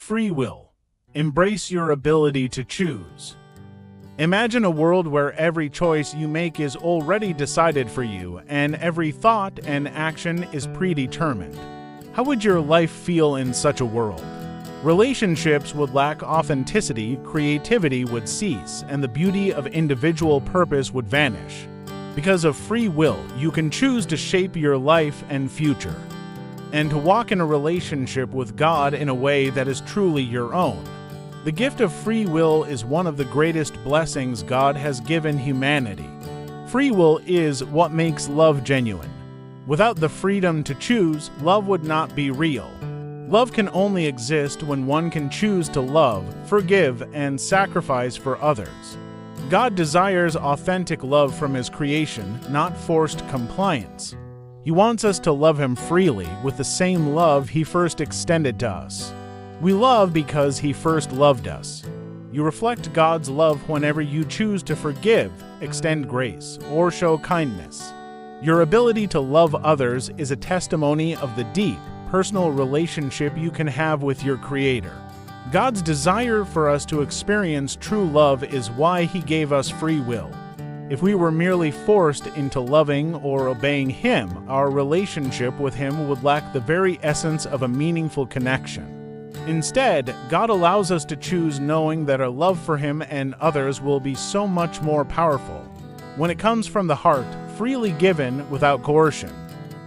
Free will. Embrace your ability to choose. Imagine a world where every choice you make is already decided for you, and every thought and action is predetermined. How would your life feel in such a world? Relationships would lack authenticity, creativity would cease, and the beauty of individual purpose would vanish. Because of free will, you can choose to shape your life and future, and to walk in a relationship with God in a way that is truly your own. The gift of free will is one of the greatest blessings God has given humanity. Free will is what makes love genuine. Without the freedom to choose, love would not be real. Love can only exist when one can choose to love, forgive, and sacrifice for others. God desires authentic love from His creation, not forced compliance. He wants us to love Him freely with the same love He first extended to us. We love because He first loved us. You reflect God's love whenever you choose to forgive, extend grace, or show kindness. Your ability to love others is a testimony of the deep, personal relationship you can have with your Creator. God's desire for us to experience true love is why He gave us free will. If we were merely forced into loving or obeying Him, our relationship with Him would lack the very essence of a meaningful connection. Instead, God allows us to choose knowing that our love for Him and others will be so much more powerful when it comes from the heart, freely given without coercion.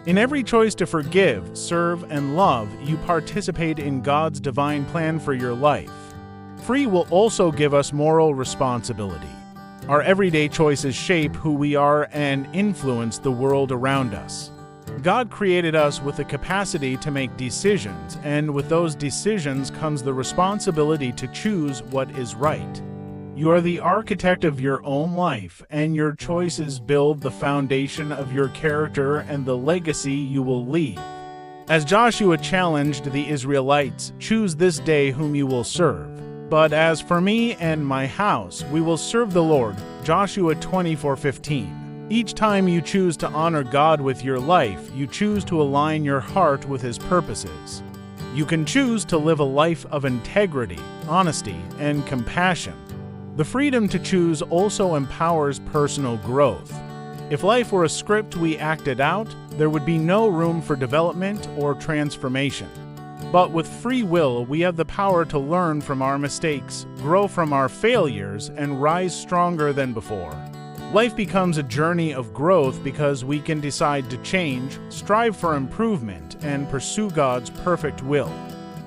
In every choice to forgive, serve, and love, you participate in God's divine plan for your life. Free will also give us moral responsibility. Our everyday choices shape who we are and influence the world around us. God created us with the capacity to make decisions, and with those decisions comes the responsibility to choose what is right. You are the architect of your own life, and your choices build the foundation of your character and the legacy you will leave. As Joshua challenged the Israelites, "Choose this day whom you will serve. But as for me and my house, we will serve the Lord." Joshua 24:15. Each time you choose to honor God with your life, you choose to align your heart with His purposes. You can choose to live a life of integrity, honesty, and compassion. The freedom to choose also empowers personal growth. If life were a script we acted out, there would be no room for development or transformation. But with free will, we have the power to learn from our mistakes, grow from our failures, and rise stronger than before. Life becomes a journey of growth because we can decide to change, strive for improvement, and pursue God's perfect will.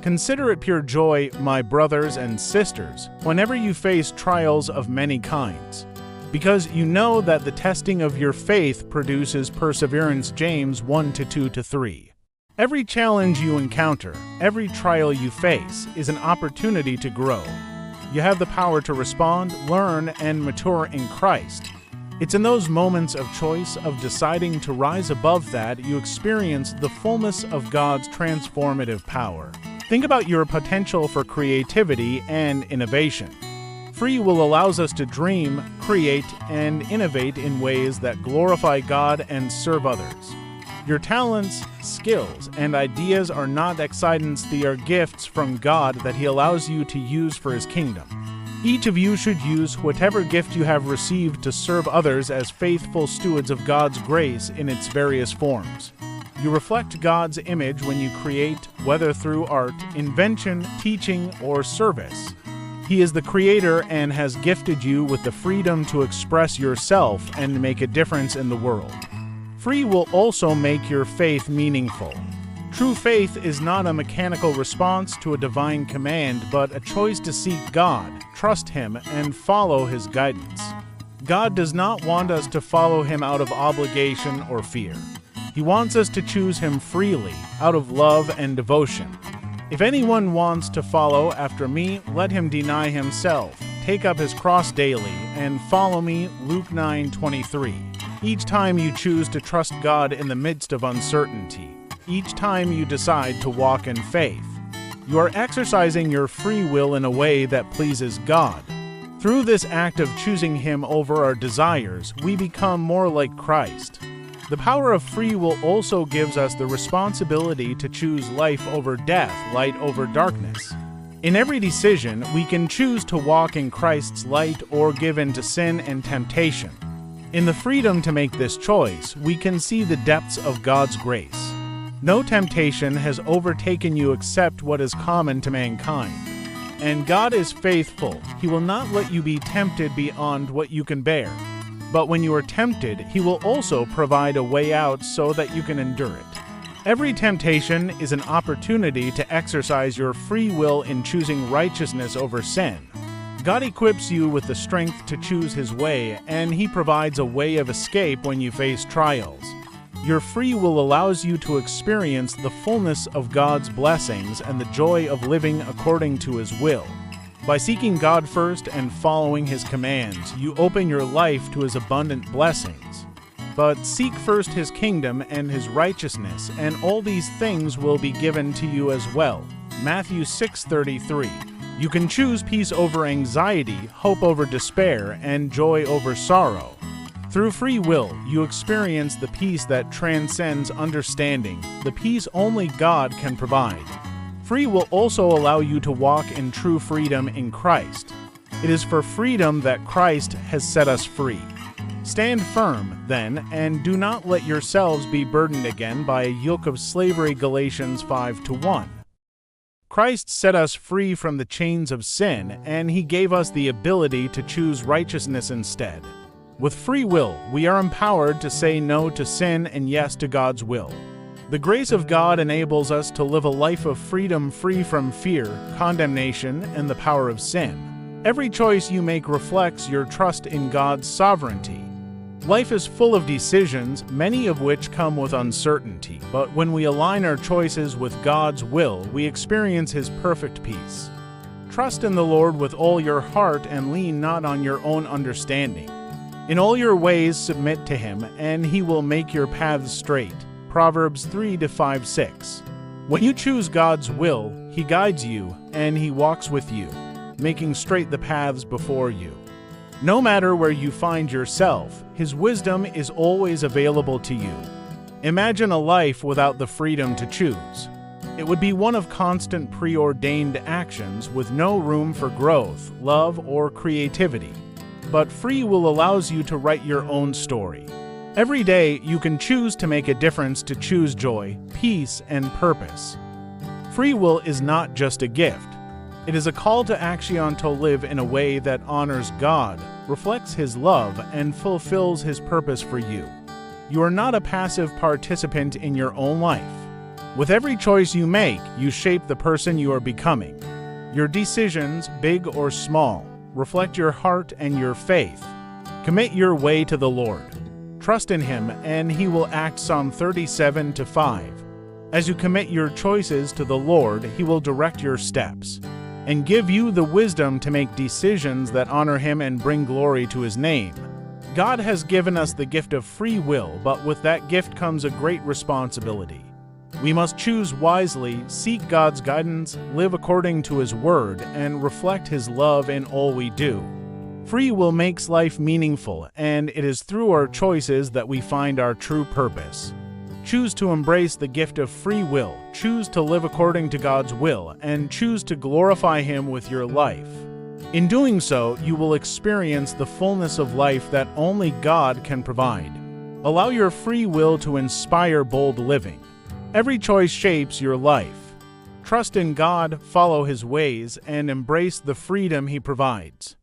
Consider it pure joy, my brothers and sisters, whenever you face trials of many kinds, because you know that the testing of your faith produces perseverance. James 1:2-3. Every challenge you encounter, every trial you face, is an opportunity to grow. You have the power to respond, learn, and mature in Christ. It's in those moments of choice, of deciding to rise above that, you experience the fullness of God's transformative power. Think about your potential for creativity and innovation. Free will allows us to dream, create, and innovate in ways that glorify God and serve others. Your talents, skills, and ideas are not accidents, they are gifts from God that He allows you to use for His kingdom. Each of you should use whatever gift you have received to serve others as faithful stewards of God's grace in its various forms. You reflect God's image when you create, whether through art, invention, teaching, or service. He is the Creator and has gifted you with the freedom to express yourself and make a difference in the world. Free will also make your faith meaningful. True faith is not a mechanical response to a divine command, but a choice to seek God, trust Him, and follow His guidance. God does not want us to follow Him out of obligation or fear. He wants us to choose Him freely, out of love and devotion. If anyone wants to follow after me, let him deny himself, take up his cross daily, and follow me. Luke 9:23. Each time you choose to trust God in the midst of uncertainty, each time you decide to walk in faith, you are exercising your free will in a way that pleases God. Through this act of choosing Him over our desires, we become more like Christ. The power of free will also gives us the responsibility to choose life over death, light over darkness. In every decision, we can choose to walk in Christ's light or give in to sin and temptation. In the freedom to make this choice, we can see the depths of God's grace. No temptation has overtaken you except what is common to mankind. And God is faithful. He will not let you be tempted beyond what you can bear. But when you are tempted, He will also provide a way out so that you can endure it. Every temptation is an opportunity to exercise your free will in choosing righteousness over sin. God equips you with the strength to choose His way, and He provides a way of escape when you face trials. Your free will allows you to experience the fullness of God's blessings and the joy of living according to His will. By seeking God first and following His commands, you open your life to His abundant blessings. But seek first His kingdom and His righteousness, and all these things will be given to you as well. Matthew 6:33. You can choose peace over anxiety, hope over despair, and joy over sorrow. Through free will, you experience the peace that transcends understanding, the peace only God can provide. Free will also allow you to walk in true freedom in Christ. It is for freedom that Christ has set us free. Stand firm, then, and do not let yourselves be burdened again by a yoke of slavery. Galatians 5:1. Christ set us free from the chains of sin, and He gave us the ability to choose righteousness instead. With free will, we are empowered to say no to sin and yes to God's will. The grace of God enables us to live a life of freedom, free from fear, condemnation, and the power of sin. Every choice you make reflects your trust in God's sovereignty. Life is full of decisions, many of which come with uncertainty, but when we align our choices with God's will, we experience His perfect peace. Trust in the Lord with all your heart and lean not on your own understanding. In all your ways submit to Him, and He will make your paths straight. Proverbs 3-5-6. When you choose God's will, He guides you, and He walks with you, making straight the paths before you. No matter where you find yourself, His wisdom is always available to you. Imagine a life without the freedom to choose. It would be one of constant preordained actions with no room for growth, love, or creativity. But free will allows you to write your own story. Every day, you can choose to make a difference, to choose joy, peace, and purpose. Free will is not just a gift. It is a call to action to live in a way that honors God, reflects His love, and fulfills His purpose for you. You are not a passive participant in your own life. With every choice you make, you shape the person you are becoming. Your decisions, big or small, reflect your heart and your faith. Commit your way to the Lord. Trust in Him, and He will act. Psalm 37:5. As you commit your choices to the Lord, He will direct your steps and give you the wisdom to make decisions that honor Him and bring glory to His name. God has given us the gift of free will, but with that gift comes a great responsibility. We must choose wisely, seek God's guidance, live according to His word, and reflect His love in all we do. Free will makes life meaningful, and it is through our choices that we find our true purpose. Choose to embrace the gift of free will, choose to live according to God's will, and choose to glorify Him with your life. In doing so, you will experience the fullness of life that only God can provide. Allow your free will to inspire bold living. Every choice shapes your life. Trust in God, follow His ways, and embrace the freedom He provides.